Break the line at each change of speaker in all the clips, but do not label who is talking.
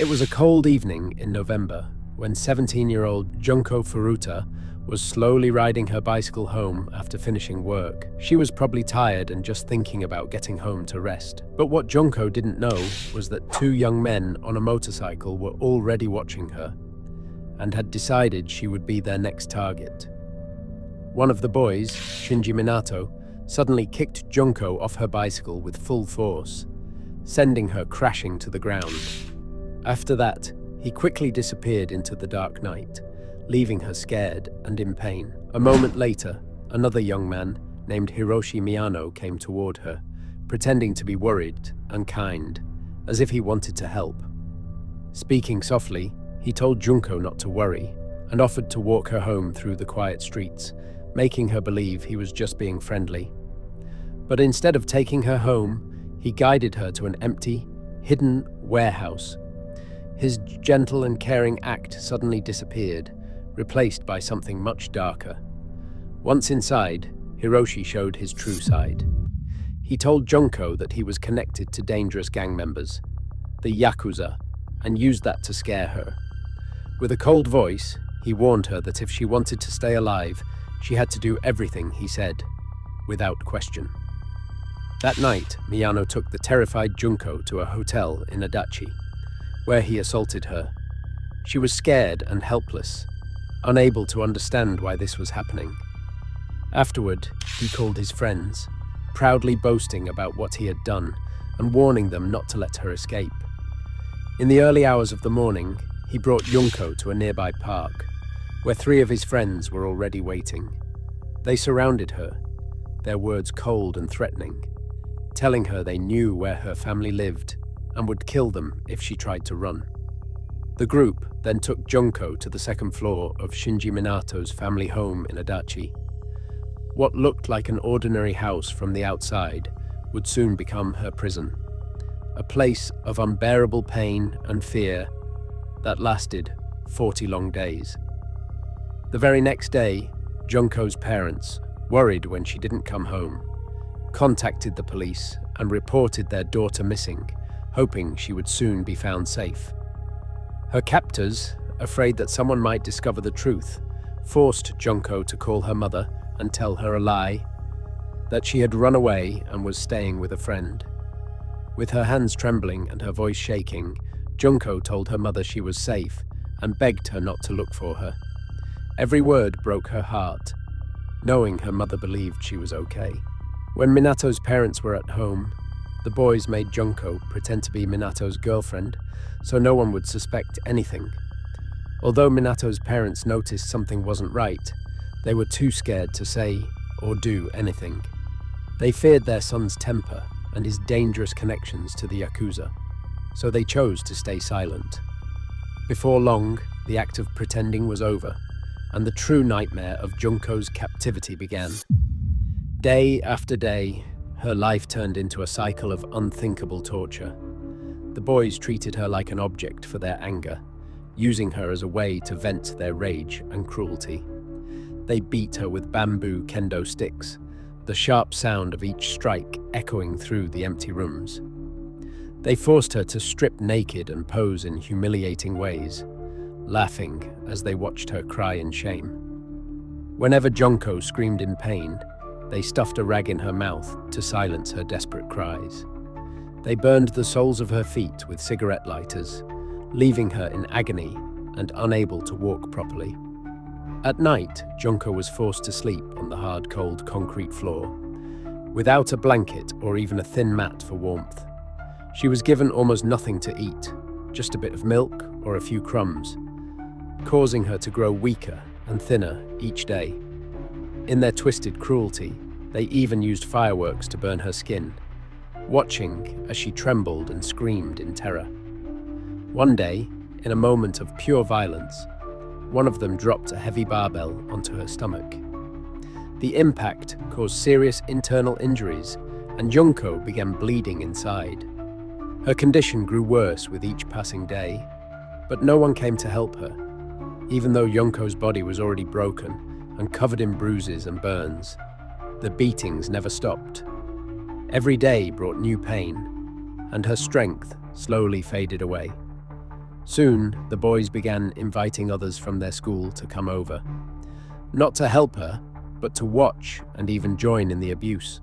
It was a cold evening in November when 17-year-old Junko Furuta was slowly riding her bicycle home after finishing work. She was probably tired and just thinking about getting home to rest. But what Junko didn't know was that two young men on a motorcycle were already watching her and had decided she would be their next target. One of the boys, Shinji Minato, suddenly kicked Junko off her bicycle with full force, sending her crashing to the ground. After that, he quickly disappeared into the dark night, leaving her scared and in pain. A moment later, another young man named Hiroshi Miyano came toward her, pretending to be worried and kind, as if he wanted to help. Speaking softly, he told Junko not to worry and offered to walk her home through the quiet streets, making her believe he was just being friendly. But instead of taking her home, he guided her to an empty, hidden warehouse. His gentle and caring act suddenly disappeared, replaced by something much darker. Once inside, Hiroshi showed his true side. He told Junko that he was connected to dangerous gang members, the Yakuza, and used that to scare her. With a cold voice, he warned her that if she wanted to stay alive, she had to do everything he said, without question. That night, Miyano took the terrified Junko to a hotel in Adachi, where he assaulted her. She was scared and helpless, unable to understand why this was happening. Afterward, he called his friends, proudly boasting about what he had done and warning them not to let her escape. In the early hours of the morning, he brought Junko to a nearby park, where three of his friends were already waiting. They surrounded her, their words cold and threatening, telling her they knew where her family lived and would kill them if she tried to run. The group then took Junko to the second floor of Shinji Minato's family home in Adachi. What looked like an ordinary house from the outside would soon become her prison, a place of unbearable pain and fear that lasted 40 long days. The very next day, Junko's parents, worried when she didn't come home, contacted the police and reported their daughter missing, hoping she would soon be found safe. Her captors, afraid that someone might discover the truth, forced Junko to call her mother and tell her a lie, that she had run away and was staying with a friend. With her hands trembling and her voice shaking, Junko told her mother she was safe and begged her not to look for her. Every word broke her heart, knowing her mother believed she was okay. When Minato's parents were at home, the boys made Junko pretend to be Minato's girlfriend so no one would suspect anything. Although Minato's parents noticed something wasn't right, they were too scared to say or do anything. They feared their son's temper and his dangerous connections to the Yakuza, so they chose to stay silent. Before long, the act of pretending was over, and the true nightmare of Junko's captivity began. Day after day, her life turned into a cycle of unthinkable torture. The boys treated her like an object for their anger, using her as a way to vent their rage and cruelty. They beat her with bamboo kendo sticks, the sharp sound of each strike echoing through the empty rooms. They forced her to strip naked and pose in humiliating ways, laughing as they watched her cry in shame. Whenever Junko screamed in pain, they stuffed a rag in her mouth to silence her desperate cries. They burned the soles of her feet with cigarette lighters, leaving her in agony and unable to walk properly. At night, Junko was forced to sleep on the hard, cold concrete floor, without a blanket or even a thin mat for warmth. She was given almost nothing to eat, just a bit of milk or a few crumbs, causing her to grow weaker and thinner each day. In their twisted cruelty, they even used fireworks to burn her skin, watching as she trembled and screamed in terror. One day, in a moment of pure violence, one of them dropped a heavy barbell onto her stomach. The impact caused serious internal injuries, and Junko began bleeding inside. Her condition grew worse with each passing day, but no one came to help her, even though Junko's body was already broken and covered in bruises and burns. The beatings never stopped. Every day brought new pain, and her strength slowly faded away. Soon, the boys began inviting others from their school to come over. Not to help her, but to watch and even join in the abuse.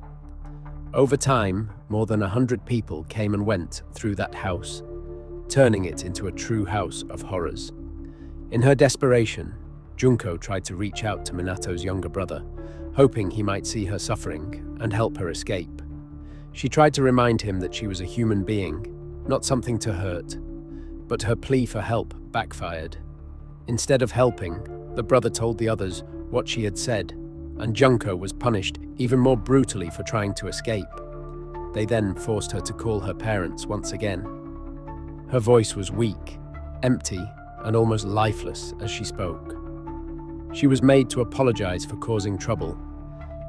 Over time, more than 100 people came and went through that house, turning it into a true house of horrors. In her desperation, Junko tried to reach out to Minato's younger brother, hoping he might see her suffering and help her escape. She tried to remind him that she was a human being, not something to hurt. But her plea for help backfired. Instead of helping, the brother told the others what she had said, and Junko was punished even more brutally for trying to escape. They then forced her to call her parents once again. Her voice was weak, empty, and almost lifeless as she spoke. She was made to apologize for causing trouble,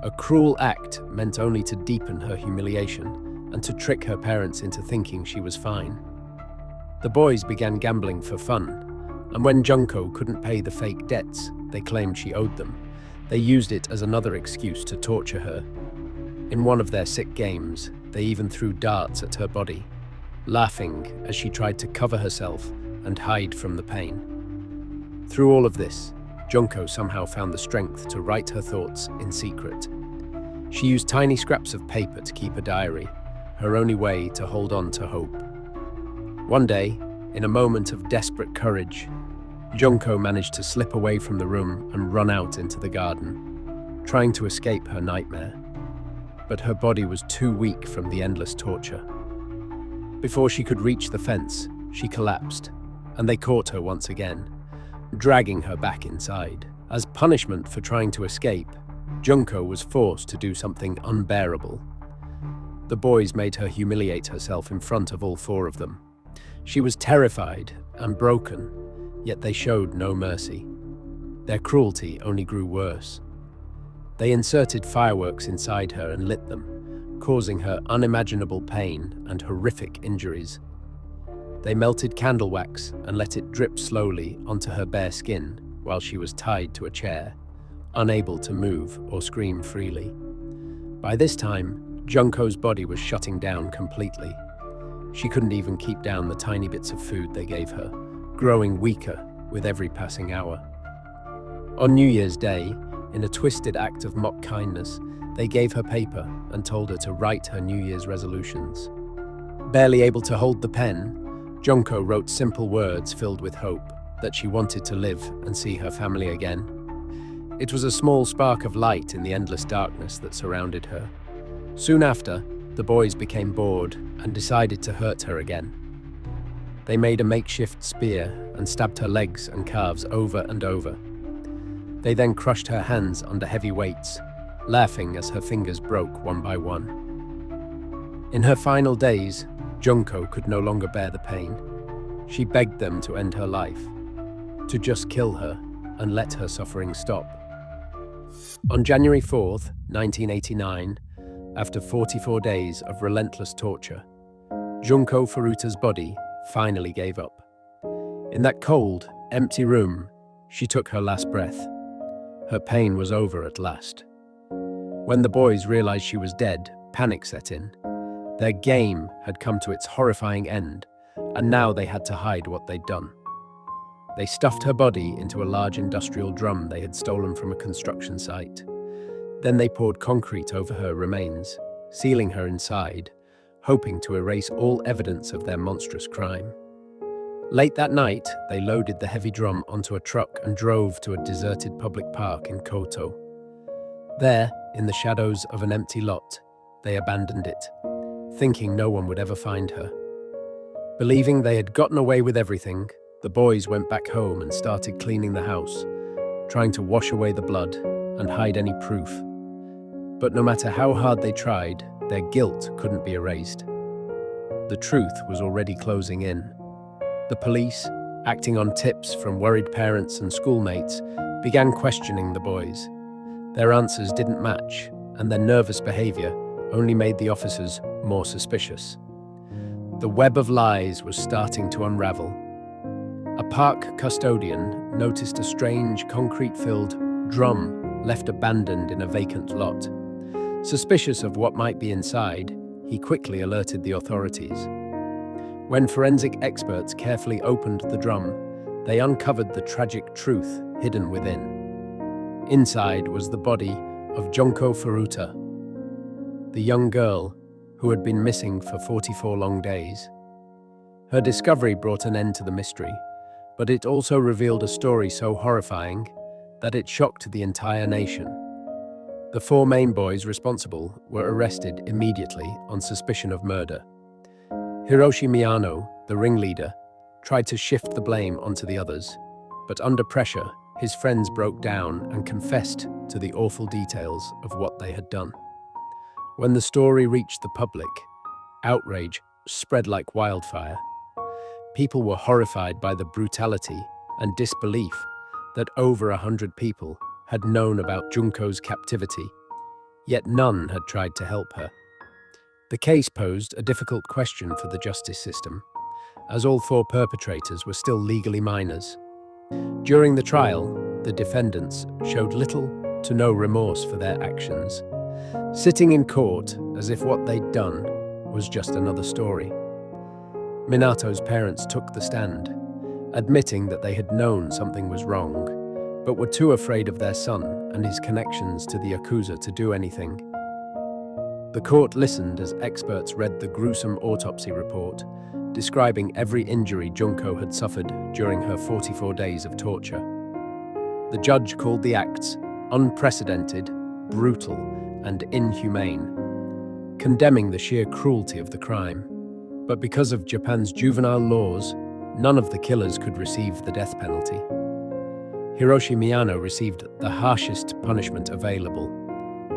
a cruel act meant only to deepen her humiliation and to trick her parents into thinking she was fine. The boys began gambling for fun, and when Junko couldn't pay the fake debts they claimed she owed them, they used it as another excuse to torture her. In one of their sick games, they even threw darts at her body, laughing as she tried to cover herself and hide from the pain. Through all of this, Junko somehow found the strength to write her thoughts in secret. She used tiny scraps of paper to keep a diary, her only way to hold on to hope. One day, in a moment of desperate courage, Junko managed to slip away from the room and run out into the garden, trying to escape her nightmare. But her body was too weak from the endless torture. Before she could reach the fence, she collapsed, and they caught her once again, dragging her back inside. As punishment for trying to escape, Junko was forced to do something unbearable. The boys made her humiliate herself in front of all four of them. She was terrified and broken, yet they showed no mercy. Their cruelty only grew worse. They inserted fireworks inside her and lit them, causing her unimaginable pain and horrific injuries. They melted candle wax and let it drip slowly onto her bare skin while she was tied to a chair, unable to move or scream freely. By this time, Junko's body was shutting down completely. She couldn't even keep down the tiny bits of food they gave her, growing weaker with every passing hour. On New Year's Day, in a twisted act of mock kindness, they gave her paper and told her to write her New Year's resolutions. Barely able to hold the pen, Junko wrote simple words filled with hope that she wanted to live and see her family again. It was a small spark of light in the endless darkness that surrounded her. Soon after, the boys became bored and decided to hurt her again. They made a makeshift spear and stabbed her legs and calves over and over. They then crushed her hands under heavy weights, laughing as her fingers broke one by one. In her final days, Junko could no longer bear the pain. She begged them to end her life, to just kill her and let her suffering stop. On January 4th, 1989, after 44 days of relentless torture, Junko Furuta's body finally gave up. In that cold, empty room, she took her last breath. Her pain was over at last. When the boys realized she was dead, panic set in. Their game had come to its horrifying end, and now they had to hide what they'd done. They stuffed her body into a large industrial drum they had stolen from a construction site. Then they poured concrete over her remains, sealing her inside, hoping to erase all evidence of their monstrous crime. Late that night, they loaded the heavy drum onto a truck and drove to a deserted public park in Koto. There, in the shadows of an empty lot, they abandoned it, thinking no one would ever find her. Believing they had gotten away with everything, the boys went back home and started cleaning the house, trying to wash away the blood and hide any proof. But no matter how hard they tried, their guilt couldn't be erased. The truth was already closing in. The police, acting on tips from worried parents and schoolmates, began questioning the boys. Their answers didn't match, and their nervous behavior only made the officers more suspicious. The web of lies was starting to unravel. A park custodian noticed a strange concrete-filled drum left abandoned in a vacant lot. Suspicious of what might be inside, he quickly alerted the authorities. When forensic experts carefully opened the drum, they uncovered the tragic truth hidden within. Inside was the body of Junko Furuta, the young girl who had been missing for 44 long days. Her discovery brought an end to the mystery, but it also revealed a story so horrifying that it shocked the entire nation. The four main boys responsible were arrested immediately on suspicion of murder. Hiroshi Miyano, the ringleader, tried to shift the blame onto the others, but under pressure, his friends broke down and confessed to the awful details of what they had done. When the story reached the public, outrage spread like wildfire. People were horrified by the brutality and disbelief that over 100 people had known about Junko's captivity, yet none had tried to help her. The case posed a difficult question for the justice system, as all four perpetrators were still legally minors. During the trial, the defendants showed little to no remorse for their actions, sitting in court as if what they'd done was just another story. Minato's parents took the stand, admitting that they had known something was wrong, but were too afraid of their son and his connections to the Yakuza to do anything. The court listened as experts read the gruesome autopsy report, describing every injury Junko had suffered during her 44 days of torture. The judge called the acts unprecedented, brutal, and inhumane, condemning the sheer cruelty of the crime. But because of Japan's juvenile laws, none of the killers could receive the death penalty. Hiroshi Miyano received the harshest punishment available,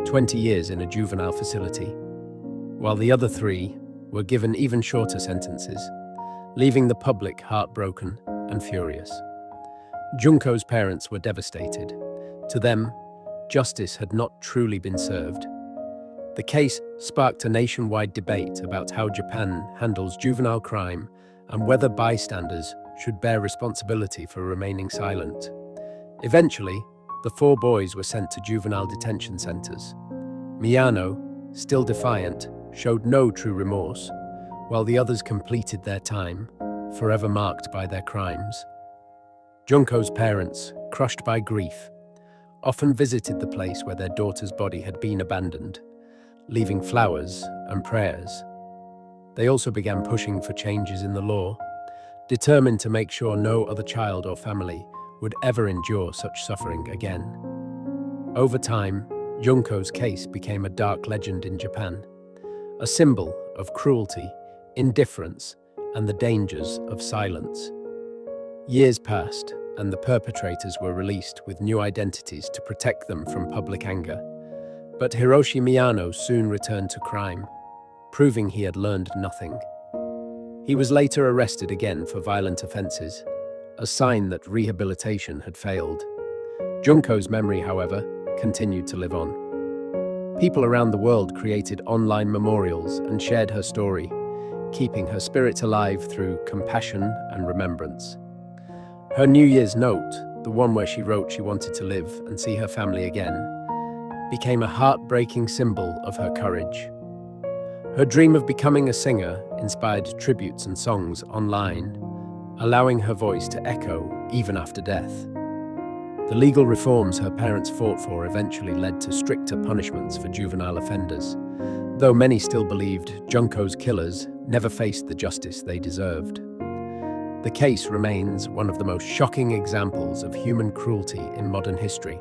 20 years in a juvenile facility, while the other three were given even shorter sentences, leaving the public heartbroken and furious. Junko's parents were devastated. To them, justice had not truly been served. The case sparked a nationwide debate about how Japan handles juvenile crime and whether bystanders should bear responsibility for remaining silent. Eventually, the four boys were sent to juvenile detention centers. Miyano, still defiant, showed no true remorse, while the others completed their time, forever marked by their crimes. Junko's parents, crushed by grief, often visited the place where their daughter's body had been abandoned, leaving flowers and prayers. They also began pushing for changes in the law, determined to make sure no other child or family would ever endure such suffering again. Over time, Junko's case became a dark legend in Japan, a symbol of cruelty, indifference, and the dangers of silence. Years passed, and the perpetrators were released with new identities to protect them from public anger. But Hiroshi Miyano soon returned to crime, proving he had learned nothing. He was later arrested again for violent offenses, a sign that rehabilitation had failed. Junko's memory, however, continued to live on. People around the world created online memorials and shared her story, keeping her spirit alive through compassion and remembrance. Her New Year's note, the one where she wrote she wanted to live and see her family again, became a heartbreaking symbol of her courage. Her dream of becoming a singer inspired tributes and songs online, allowing her voice to echo even after death. The legal reforms her parents fought for eventually led to stricter punishments for juvenile offenders, though many still believed Junko's killers never faced the justice they deserved. The case remains one of the most shocking examples of human cruelty in modern history,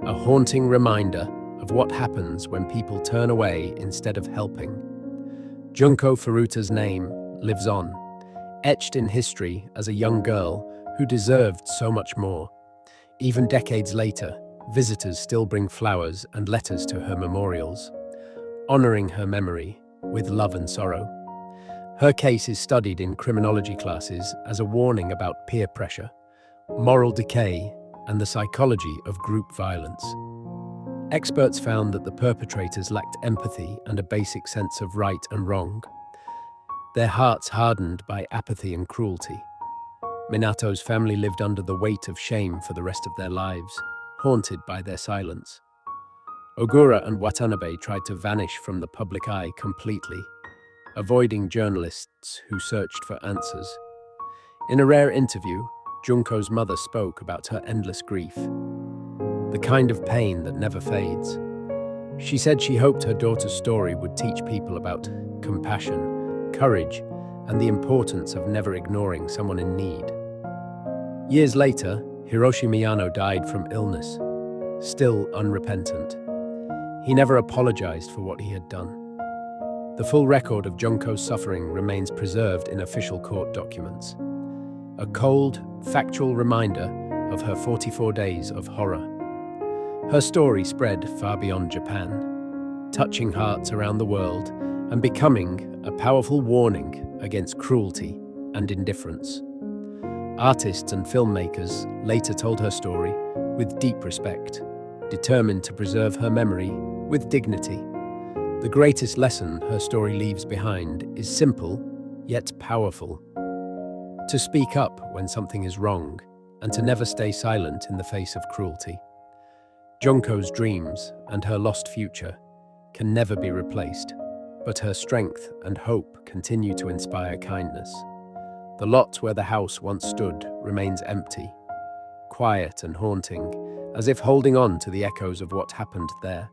a haunting reminder of what happens when people turn away instead of helping. Junko Furuta's name lives on, etched in history as a young girl who deserved so much more. Even decades later, visitors still bring flowers and letters to her memorials, honoring her memory with love and sorrow. Her case is studied in criminology classes as a warning about peer pressure, moral decay, and the psychology of group violence. Experts found that the perpetrators lacked empathy and a basic sense of right and wrong, their hearts hardened by apathy and cruelty. Minato's family lived under the weight of shame for the rest of their lives, haunted by their silence. Ogura and Watanabe tried to vanish from the public eye completely, avoiding journalists who searched for answers. In a rare interview, Junko's mother spoke about her endless grief, the kind of pain that never fades. She said she hoped her daughter's story would teach people about compassion, courage, and the importance of never ignoring someone in need. Years later, Hiroshi Miyano died from illness, still unrepentant. He never apologized for what he had done. The full record of Junko's suffering remains preserved in official court documents, a cold, factual reminder of her 44 days of horror. Her story spread far beyond Japan, touching hearts around the world and becoming a powerful warning against cruelty and indifference. Artists and filmmakers later told her story with deep respect, determined to preserve her memory with dignity. The greatest lesson her story leaves behind is simple, yet powerful. To speak up when something is wrong, and to never stay silent in the face of cruelty. Junko's dreams and her lost future can never be replaced, but her strength and hope continue to inspire kindness. The lot where the house once stood remains empty, quiet and haunting, as if holding on to the echoes of what happened there.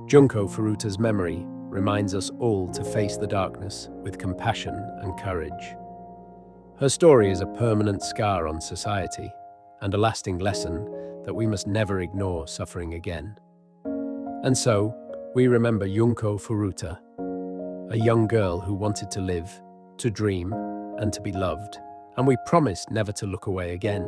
Junko Furuta's memory reminds us all to face the darkness with compassion and courage. Her story is a permanent scar on society and a lasting lesson that we must never ignore suffering again. And so, we remember Junko Furuta, a young girl who wanted to live, to dream, and to be loved, and we promised never to look away again.